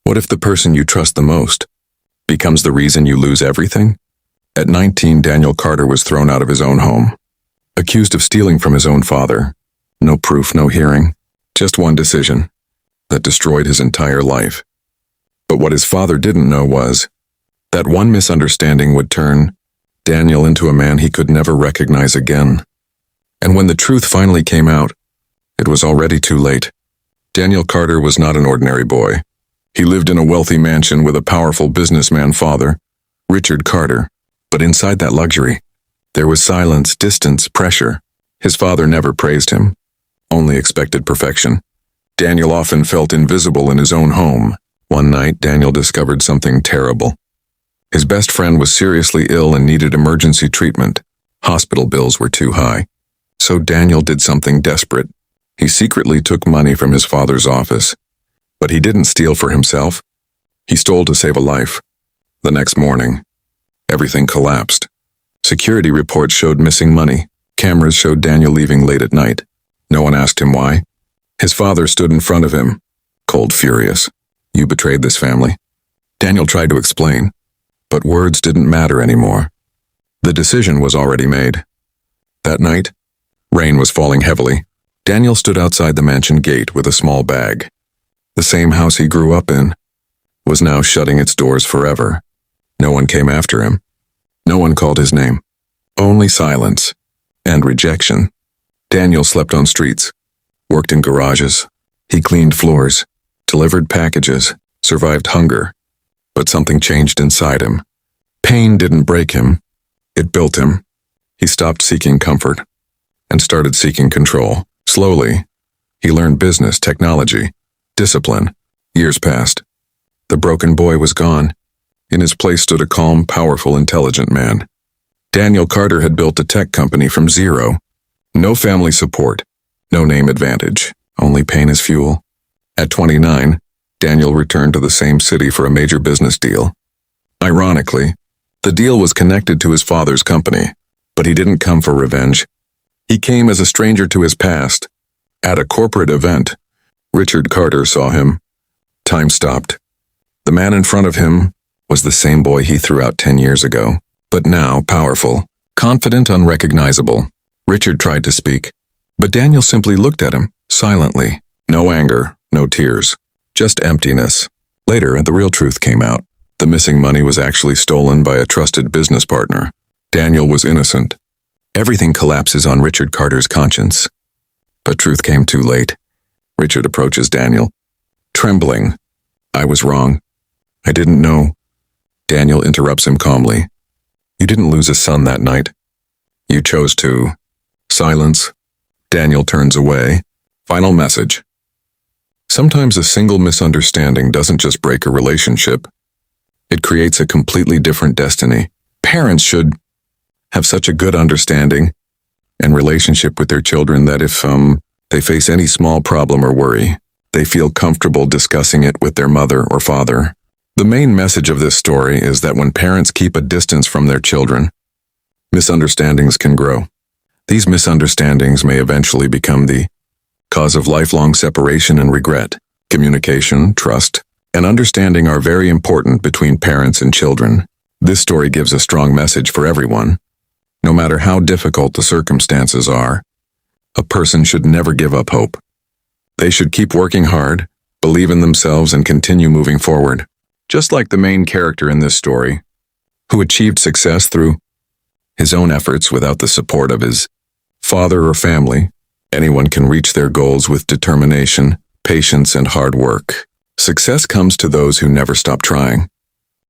What if the person you trust the most becomes the reason you lose everything? At 19, Daniel Carter was thrown out of his own home, accused of stealing from his own father. No proof, no hearing, just one decision that destroyed his entire life. But what his father didn't know was that one misunderstanding would turn Daniel into a man he could never recognize again. And when the truth finally came out, it was already too late. Daniel Carter was not an ordinary boy. He lived in a wealthy mansion with a powerful businessman father, Richard Carter. But inside that luxury, there was silence, distance, pressure. His father never praised him, only expected perfection. Daniel often felt invisible in his own home. One night, Daniel discovered something terrible. His best friend was seriously ill and needed emergency treatment. Hospital bills were too high. So Daniel did something desperate. He secretly took money from his father's office. But he didn't steal for himself. He stole to save a life. The next morning, everything collapsed. Security reports showed missing money. Cameras showed Daniel leaving late at night. No one asked him why. His father stood in front of him, cold, furious. "You betrayed this family." Daniel tried to explain, but words didn't matter anymore. The decision was already made. That night, rain was falling heavily. Daniel stood outside the mansion gate with a small bag. The same house he grew up in was now shutting its doors forever. No one came after him. No one called his name. Only silence and rejection. Daniel slept on streets, worked in garages. He cleaned floors, delivered packages, survived hunger. But something changed inside him. Pain didn't break him. It built him. He stopped seeking comfort and started seeking control. Slowly, he learned business, technology, discipline. Years passed. The broken boy was gone. In his place stood a calm, powerful, intelligent man. Daniel Carter had built a tech company from zero. No family support, no name advantage, only pain as fuel. At 29, Daniel returned to the same city for a major business deal. Ironically, the deal was connected to his father's company, but he didn't come for revenge. He came as a stranger to his past. At a corporate event, Richard Carter saw him. Time stopped. The man in front of him was the same boy he threw out 10 years ago, but now powerful, confident, unrecognizable. Richard tried to speak, but Daniel simply looked at him, silently. No anger, no tears, just emptiness. Later, the real truth came out. The missing money was actually stolen by a trusted business partner. Daniel was innocent. Everything collapses on Richard Carter's conscience. But truth came too late. Richard approaches Daniel, trembling. "I was wrong. I didn't know." Daniel interrupts him calmly. "You didn't lose a son that night. You chose to." Silence. Daniel turns away. Final message. Sometimes a single misunderstanding doesn't just break a relationship. It creates a completely different destiny. Parents should have such a good understanding and relationship with their children that if they face any small problem or worry, they feel comfortable discussing it with their mother or father. The main message of this story is that when parents keep a distance from their children, misunderstandings can grow. These misunderstandings may eventually become the cause of lifelong separation and regret. Communication, trust, and understanding are very important between parents and children. This story gives a strong message for everyone. No matter how difficult the circumstances are, a person should never give up hope. They should keep working hard, believe in themselves, and continue moving forward. Just like the main character in this story, who achieved success through his own efforts without the support of his father or family, anyone can reach their goals with determination, patience, and hard work. Success comes to those who never stop trying.